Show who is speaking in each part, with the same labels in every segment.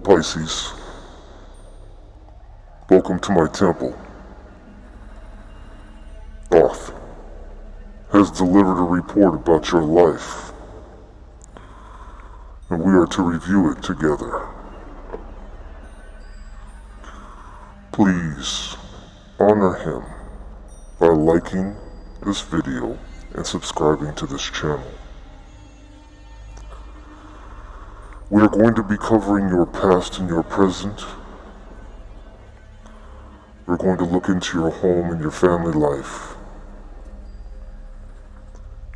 Speaker 1: Pisces, welcome to my temple. Thoth has delivered a report about your life, and we are to review it together. Please honor him by liking this video and subscribing to this channel. We are going to be covering your past and your present. We're going to look into your home and your family life,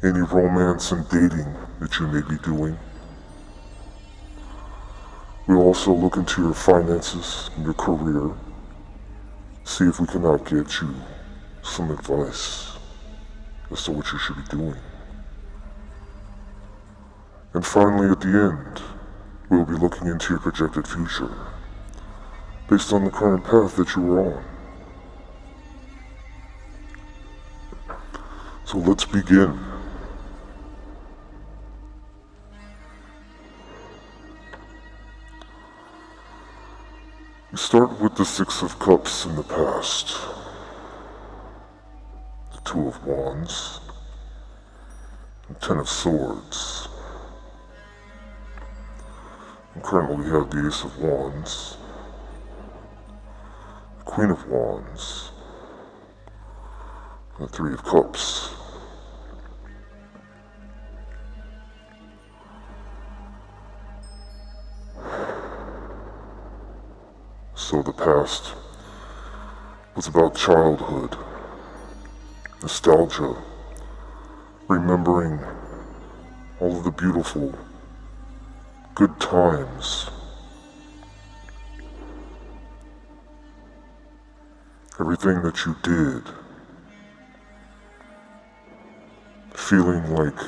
Speaker 1: any romance and dating that you may be doing. We'll also look into your finances and your career, see if we cannot get you some advice as to what you should be doing. And finally, at the end, we'll be looking into your projected future based on the current path that you are on. So let's begin. We start with the Six of Cups in the past, the Two of Wands, and Ten of Swords. And currently we have the Ace of Wands, the Queen of Wands, and the Three of Cups. So the past was about childhood, nostalgia, remembering all of the beautiful, good times, everything that you did, feeling like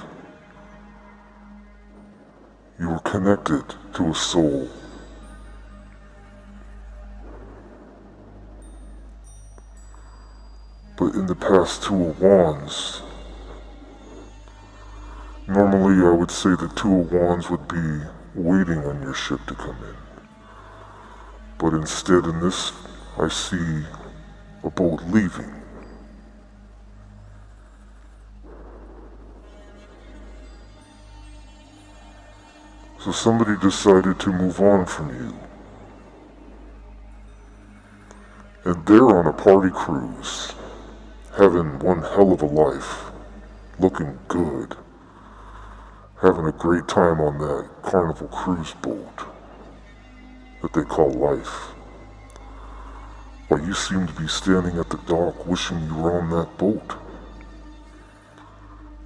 Speaker 1: you were connected to a soul. But in the past Two of Wands, normally I would say the Two of Wands would be waiting on your ship to come in. But instead in this, I see a boat leaving. So somebody decided to move on from you. And they're on a party cruise, having one hell of a life, looking good, having a great time on that Carnival cruise boat that they call life. While you seem to be standing at the dock wishing you were on that boat.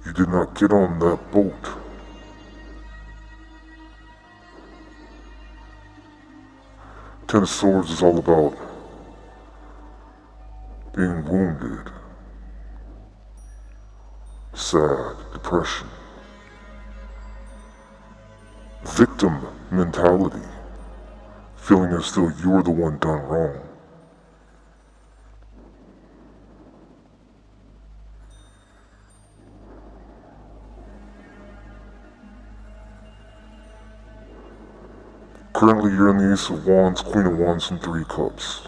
Speaker 1: You did not get on that boat. Ten of Swords is all about being wounded, sad, depression, victim mentality, feeling as though you're the one done wrong. Currently you're in the Ace of Wands, Queen of Wands, and Three Cups.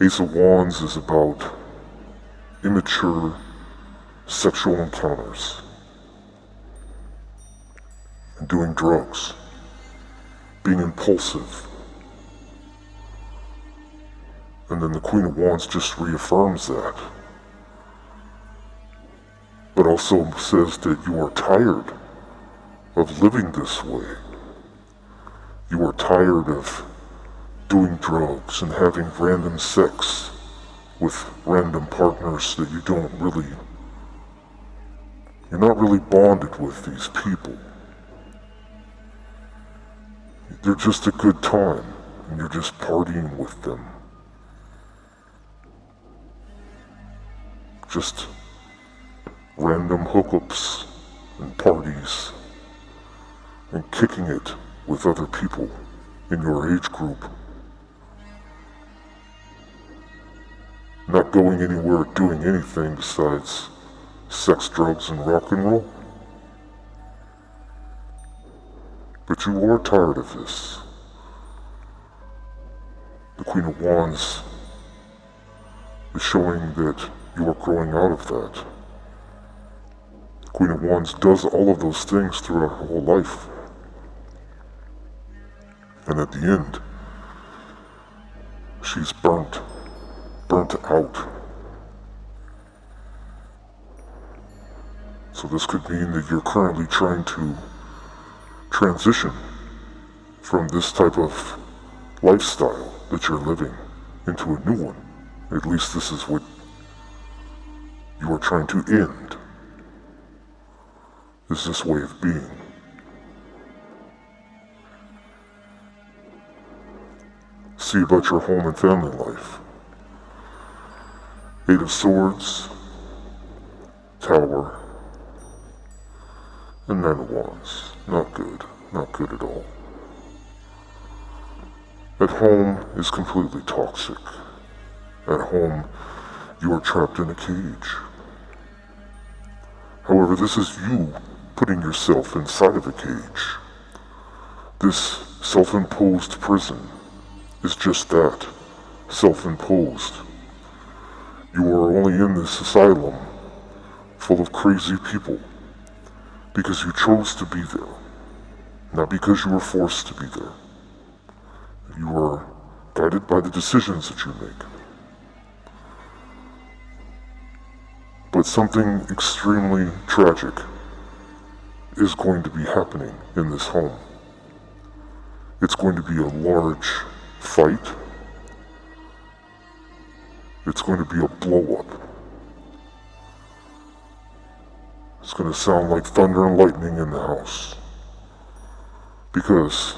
Speaker 1: Ace of Wands is about immature sexual encounters and doing drugs, being impulsive. And then the Queen of Wands just reaffirms that, but also says that you are tired of living this way. You are tired of doing drugs and having random sex with random partners that you're not really bonded with these people. They're just a good time, and you're just partying with them. Just random hookups and parties, and kicking it with other people in your age group. Not going anywhere, doing anything besides sex, drugs, and rock and roll. But you are tired of this. The Queen of Wands is showing that you are growing out of that. The Queen of Wands does all of those things throughout her whole life. And at the end, she's burnt out. So this could mean that you're currently trying to transition from this type of lifestyle that you're living into a new one. At least this is what you are trying to end, is this way of being. See about your home and family life. 8 of Swords, Tower, and 9 of Wands. Not good at all. At home is completely toxic. At home, you are trapped in a cage. However, this is you putting yourself inside of a cage. This self-imposed prison is just that, self-imposed. You are only in this asylum full of crazy people because you chose to be there, not because you were forced to be there. You are guided by the decisions that you make. But something extremely tragic is going to be happening in this home. It's going to be a large fight. It's going to be a blow-up. It's going to sound like thunder and lightning in the house. Because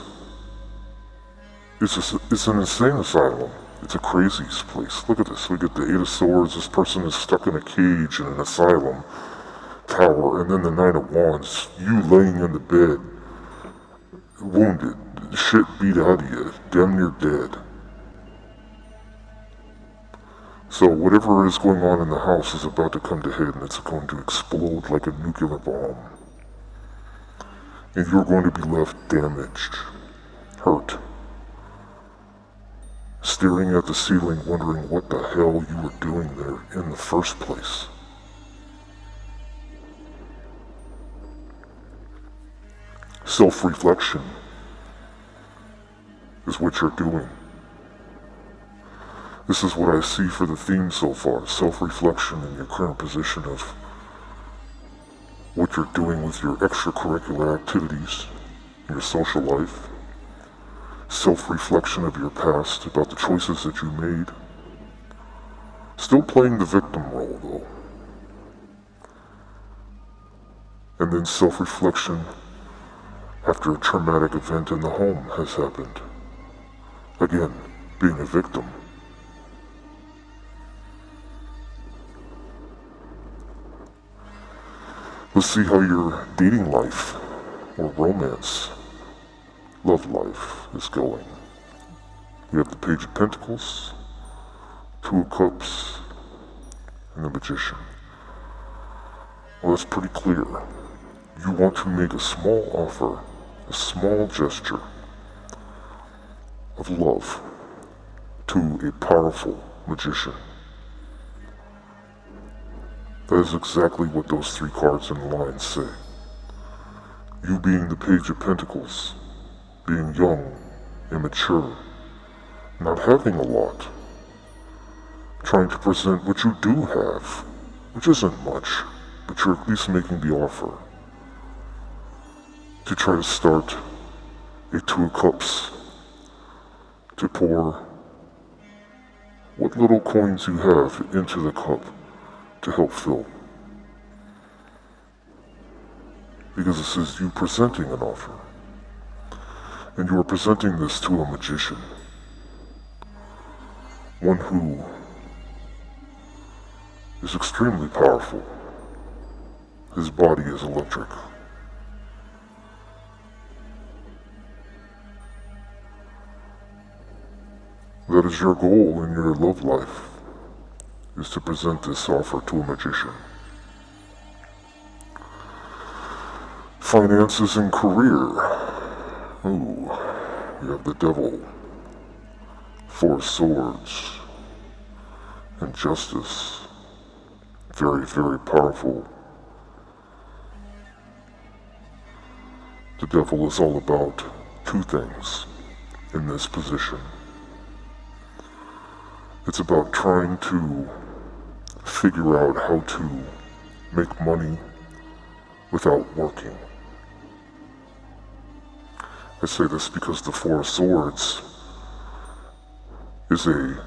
Speaker 1: it's an insane asylum. It's a crazy place. Look at this. We get the 8 of Swords. This person is stuck in a cage in an asylum tower. And then the 9 of Wands. You laying in the bed, wounded, shit beat out of you, damn near dead. So whatever is going on in the house is about to come to head, and it's going to explode like a nuclear bomb. And you're going to be left damaged, hurt, staring at the ceiling wondering what the hell you were doing there in the first place. Self-reflection is what you're doing. This is what I see for the theme so far, self-reflection in your current position of what you're doing with your extracurricular activities, your social life, self-reflection of your past about the choices that you made. Still playing the victim role though. And then self-reflection after a traumatic event in the home has happened. Again, being a victim. Let's see how your dating life or romance, love life is going. We have the Page of Pentacles, 2 of Cups, and the Magician. Well, that's pretty clear. You want to make a small offer, a small gesture of love to a powerful magician. That is exactly what those 3 cards in the line say. You being the Page of Pentacles, being young, immature, not having a lot, trying to present what you do have, which isn't much, but you're at least making the offer to try to start a 2 of Cups, to pour what little coins you have into the cup to help fill. Because this is you presenting an offer. And you are presenting this to a magician. One who is extremely powerful. His body is electric. That is your goal in your love life, is to present this offer to a magician. Finances and career. Ooh, we have the Devil, Four of Swords, and Justice. Very, very powerful. The Devil is all about two things in this position. It's about trying to figure out how to make money without working. I say this because the Four of Swords is a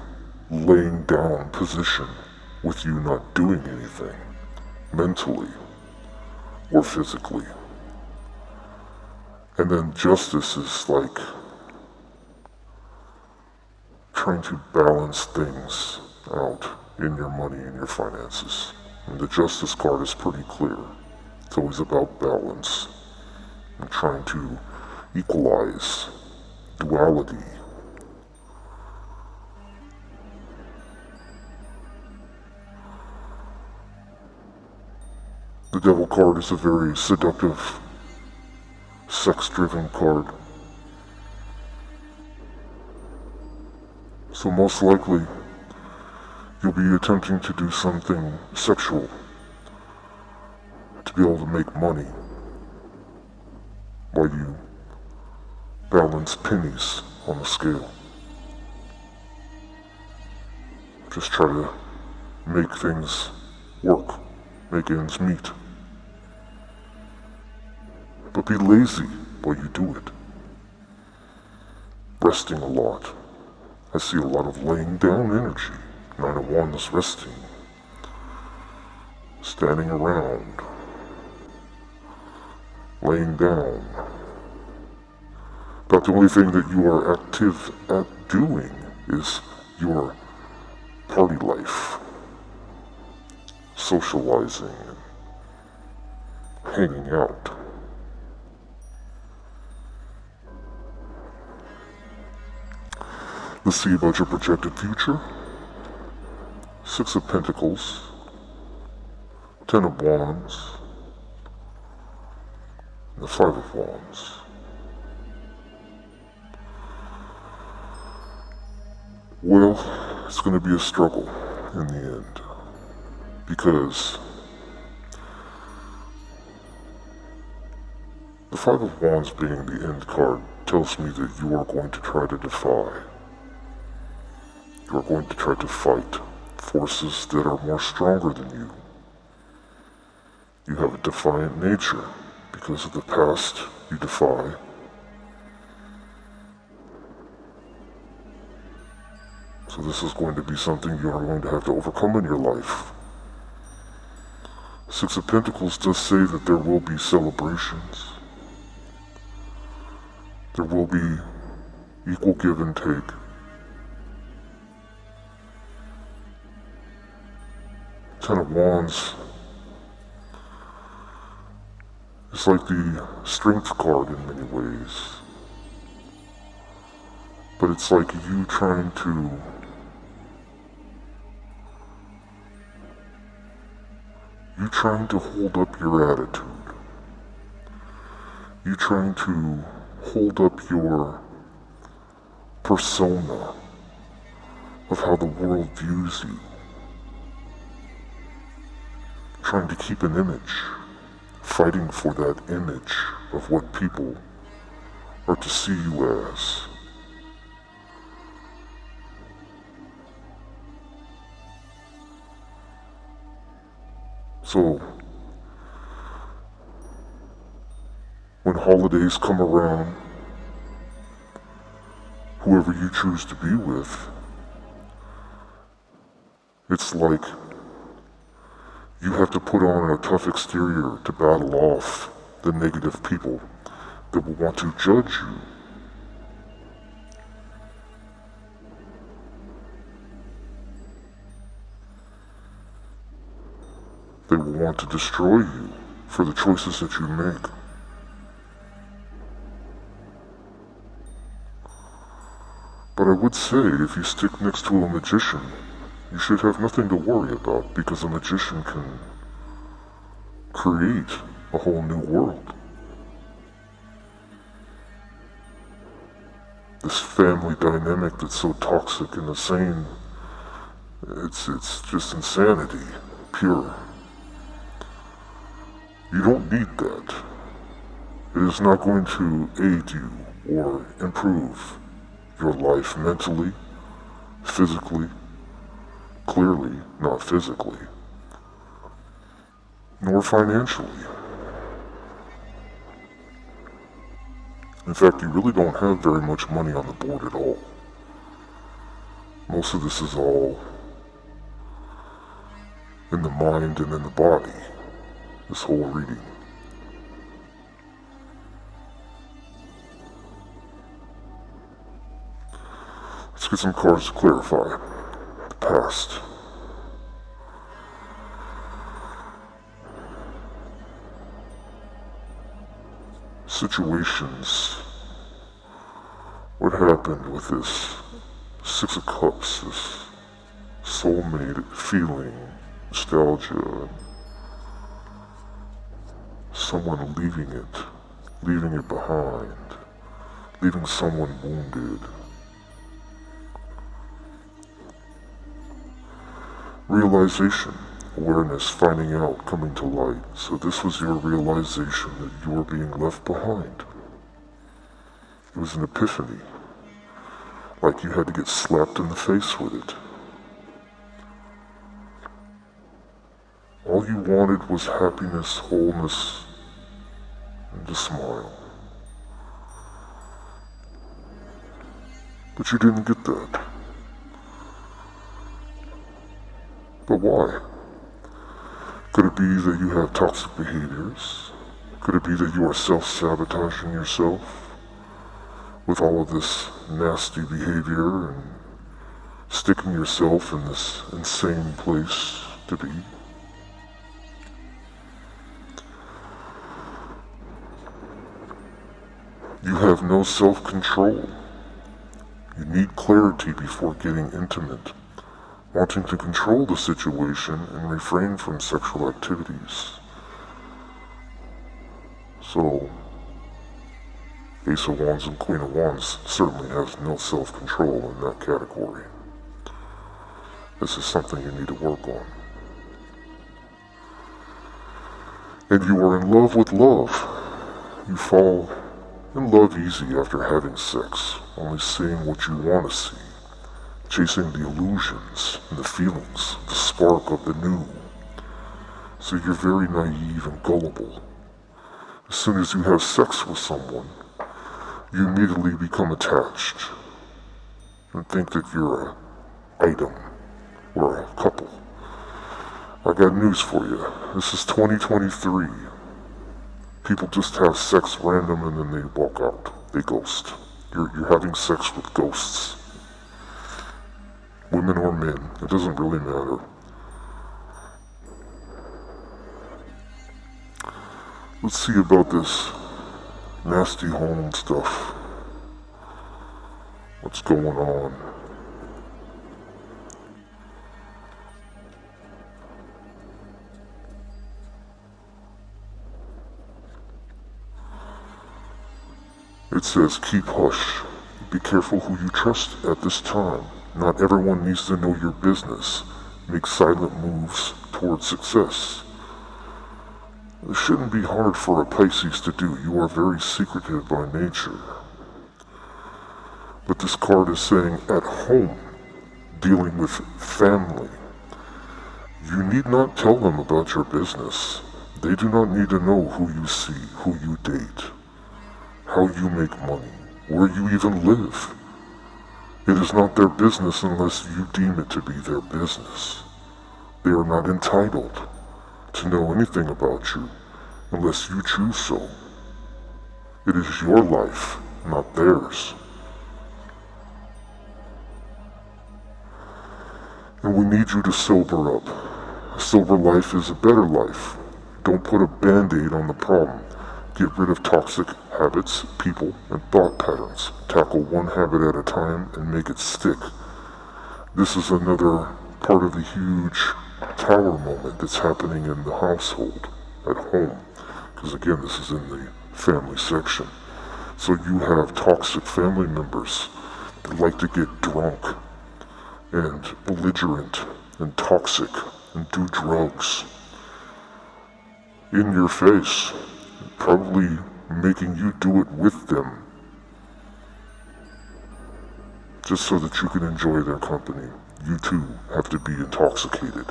Speaker 1: laying down position with you not doing anything, mentally or physically. And then Justice is like trying to balance things out in your money and your finances. And the Justice card is pretty clear. It's always about balance and trying to equalize duality. The Devil card is a very seductive, sex-driven card. So most likely, you'll be attempting to do something sexual to be able to make money while you balance pennies on the scale. Just try to make things work, make ends meet. But be lazy while you do it. Resting a lot. I see a lot of laying down energy. Nine of Wands resting. Standing around. Laying down. But the only thing that you are active at doing is your party life. Socializing and hanging out. Let's see about your projected future. Six of Pentacles, Ten of Wands, and the Five of Wands. Well, it's going to be a struggle in the end, because the Five of Wands being the end card tells me that you are going to try to defy. You are going to try to fight forces that are more stronger than you. You have a defiant nature because of the past you defy. So this is going to be something you are going to have to overcome in your life. Six of Pentacles does say that there will be celebrations. There will be equal give and take. Ten of Wands is like the strength card in many ways. But it's like you trying to hold up your attitude. You trying to hold up your persona of how the world views you. Trying to keep an image, fighting for that image of what people are to see you as. So, when holidays come around, whoever you choose to be with, it's like you have to put on a tough exterior to battle off the negative people that will want to judge you. They will want to destroy you for the choices that you make. But I would say, if you stick next to a magician, you should have nothing to worry about, because a magician can create a whole new world. this family dynamic that's so toxic and insane. It's just insanity, pure. You don't need that. It is not going to aid you or improve your life mentally, physically, clearly not physically, nor financially. In fact, you really don't have very much money on the board at all. Most of this is all in the mind and in the body, this whole reading. Let's get some cards to clarify the past. Situations. What happened with this Six of Cups, this soulmate feeling, nostalgia, someone leaving it behind, leaving someone wounded. Realization, awareness, finding out, coming to light. So this was your realization that you were being left behind. It was an epiphany, like you had to get slapped in the face with it. All you wanted was happiness, wholeness, and to smile. But you didn't get that. But why? Could it be that you have toxic behaviors? Could it be that you are self-sabotaging yourself with all of this nasty behavior and sticking yourself in this insane place to be? You have no self-control. You need clarity before getting intimate, wanting to control the situation and refrain from sexual activities. So, Ace of Wands and Queen of Wands certainly has no self-control in that category. This is something you need to work on. And you are in love with love. You fall in love easy after having sex, only seeing what you want to see, chasing the illusions and the feelings, the spark of the new. So you're very naive and gullible. As soon as you have sex with someone, you immediately become attached and think that you're an item or a couple. I got news for you. This is 2023. People just have sex random and then they walk out. They ghost. You're having sex with ghosts. Women or men, it doesn't really matter. Let's see about this nasty home stuff. What's going on? It says, keep hush. Be careful who you trust at this time. Not everyone needs to know your business. Make silent moves towards success. It shouldn't be hard for a Pisces to do. You are very secretive by nature. But this card is saying, at home, dealing with family, you need not tell them about your business. They do not need to know who you see, who you date, how you make money, where you even live. It is not their business unless you deem it to be their business. They are not entitled to know anything about you unless you choose so. It is your life, not theirs. And we need you to sober up. A sober life is a better life. Don't put a band-aid on the problem. Get rid of toxic habits, people, and thought patterns. Tackle one habit at a time and make it stick. This is another part of the huge tower moment that's happening in the household, at home. Because again, this is in the family section. So you have toxic family members that like to get drunk and belligerent and toxic and do drugs in your face, probably making you do it with them, just so that you can enjoy their company. You too have to be intoxicated.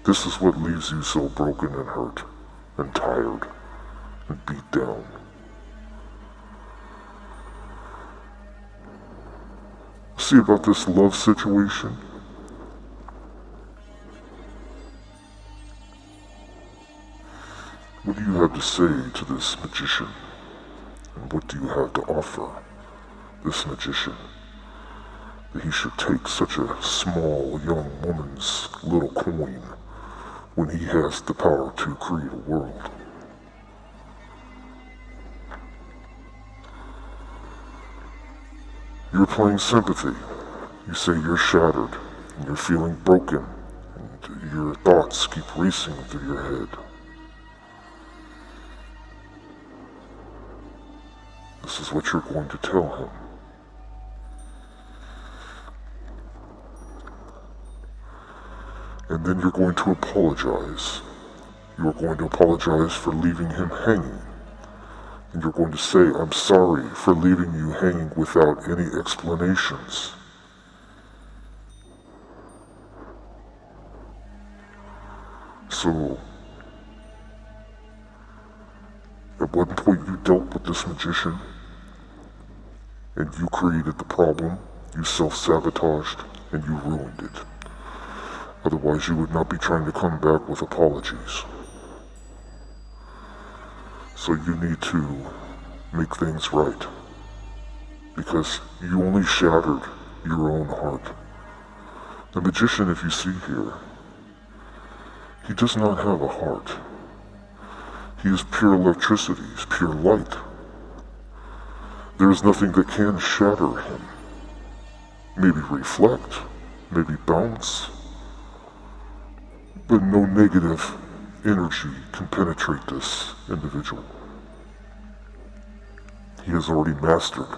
Speaker 1: This is what leaves you so broken and hurt and tired and beat down. See about this love situation? What do you have to say to this magician? And what do you have to offer this magician that he should take such a small young woman's little coin when he has the power to create a world? You're playing sympathy. You say you're shattered, and you're feeling broken, and your thoughts keep racing through your head. This is what you're going to tell him. And then you're going to apologize. You are going to apologize for leaving him hanging. And you're going to say, I'm sorry for leaving you hanging without any explanations. So, at one point you dealt with this magician, and you created the problem, you self-sabotaged, and you ruined it. Otherwise you would not be trying to come back with apologies. So you need to make things right, because you only shattered your own heart. The magician, if you see here, he does not have a heart. He is pure electricity, he is pure light. There is nothing that can shatter him. Maybe reflect, maybe bounce, but no negative energy can penetrate this individual. He has already mastered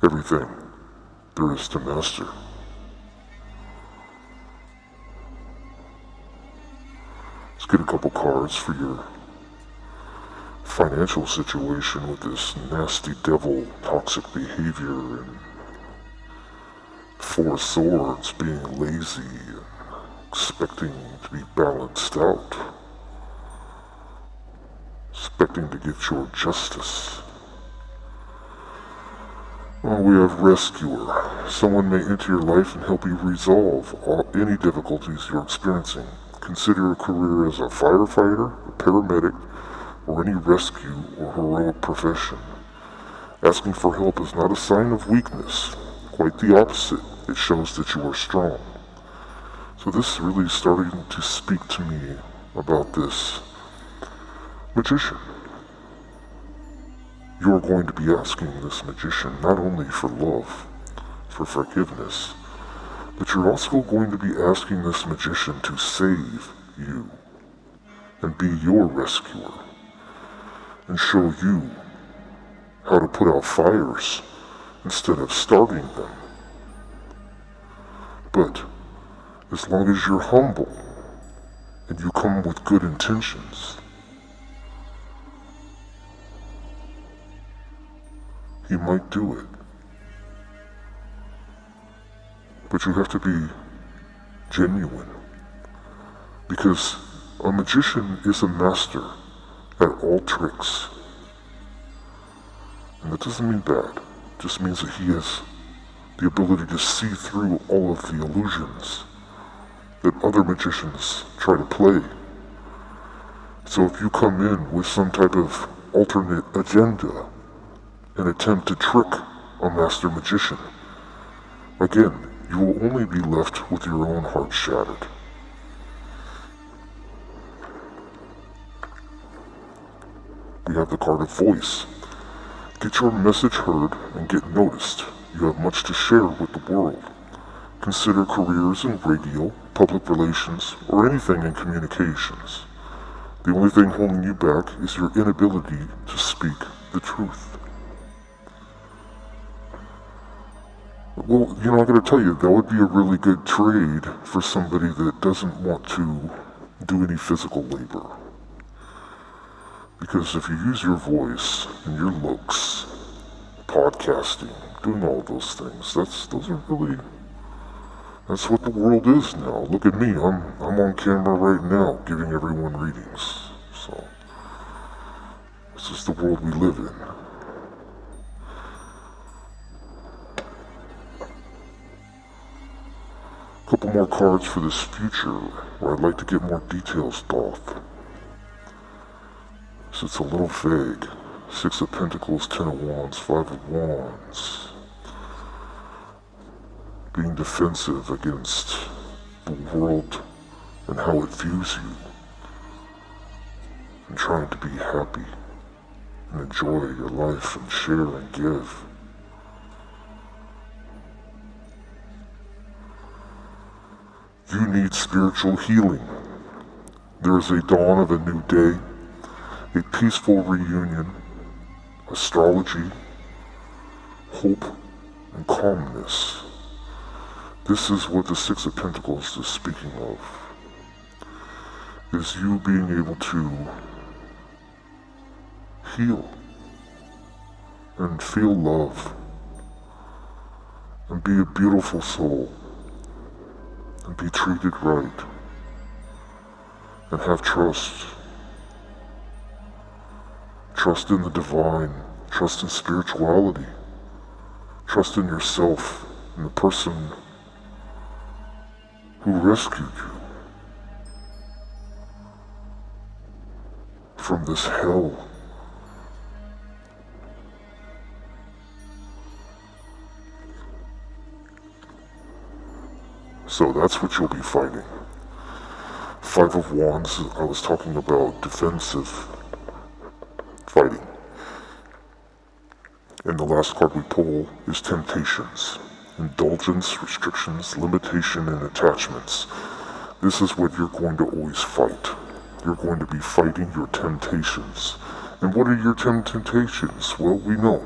Speaker 1: everything there is to master. Let's get a couple cards for your financial situation with this nasty devil, toxic behavior, and Four of Swords, being lazy and expecting to be balanced out, expecting to get your justice. Well, we have Rescuer. Someone may enter your life and help you resolve any difficulties you're experiencing. Consider a career as a firefighter, a paramedic, or any rescue or heroic profession. Asking for help is not a sign of weakness. Quite the opposite. It shows that you are strong. So this is really starting to speak to me about this magician. You are going to be asking this magician not only for love, for forgiveness, but you're also going to be asking this magician to save you and be your rescuer and show you how to put out fires instead of starting them. But as long as you're humble and you come with good intentions, he might do it. But you have to be genuine, because a magician is a master at all tricks. And that doesn't mean bad. It just means that he has the ability to see through all of the illusions that other magicians try to play. So if you come in with some type of alternate agenda and attempt to trick a master magician, again, you will only be left with your own heart shattered. We have the card of voice. Get your message heard and get noticed. You have much to share with the world. Consider careers in radio, public relations, or anything in communications. The only thing holding you back is your inability to speak the truth. Well, I gotta tell you, that would be a really good trade for somebody that doesn't want to do any physical labor. Because if you use your voice and your looks, podcasting, doing all those things, that's what the world is now. Look at me, I'm on camera right now, giving everyone readings. So, this is the world we live in. A couple more cards for this future, where I'd like to get more details, Doth. So it's a little vague. 6 of Pentacles, 10 of Wands, 5 of Wands. Being defensive against the world and how it views you. And trying to be happy and enjoy your life and share and give. You need spiritual healing. There is a dawn of a new day, a peaceful reunion, astrology, hope, and calmness. This is what the 6 of Pentacles is speaking of. Is you being able to heal and feel love and be a beautiful soul and be treated right and have trust. Trust in the divine, trust in spirituality, trust in yourself and the person who rescued you from this hell. So that's what you'll be fighting. 5 of Wands, I was talking about defensive fighting. And the last card we pull is temptations. Indulgence, restrictions, limitation, and attachments. This is what you're going to always fight. You're going to be fighting your temptations. And what are your temptations? Well, we know.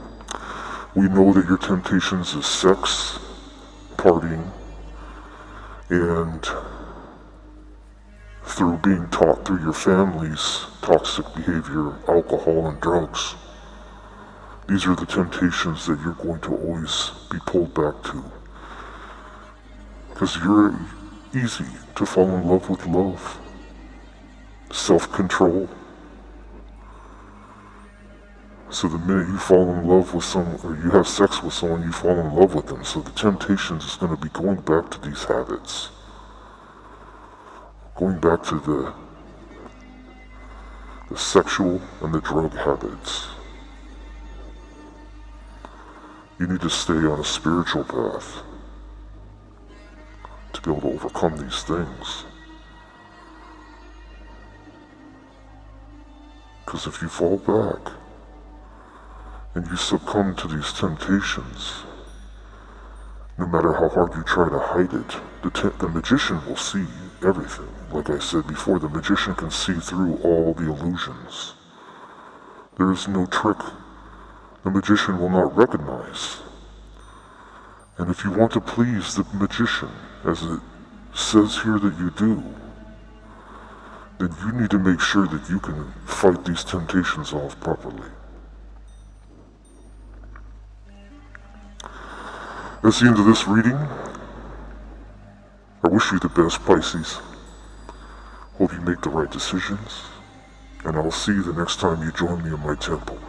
Speaker 1: We know that your temptations is sex, partying, and through being taught through your family's toxic behavior, alcohol, and drugs. These are the temptations that you're going to always be pulled back to. Because you're easy to fall in love with love. Self-control. So the minute you fall in love with someone, or you have sex with someone, you fall in love with them. So the temptations is going to be going back to these habits. Going back to the sexual and the drug habits. You need to stay on a spiritual path to be able to overcome these things. Because if you fall back and you succumb to these temptations, no matter how hard you try to hide it, the magician will see everything. Like I said before, the magician can see through all the illusions. There is no trick the magician will not recognize. And if you want to please the magician, as it says here that you do, then you need to make sure that you can fight these temptations off properly. That's the end of this reading. I wish you the best, Pisces. Hope you make the right decisions, and I'll see you the next time you join me in my temple.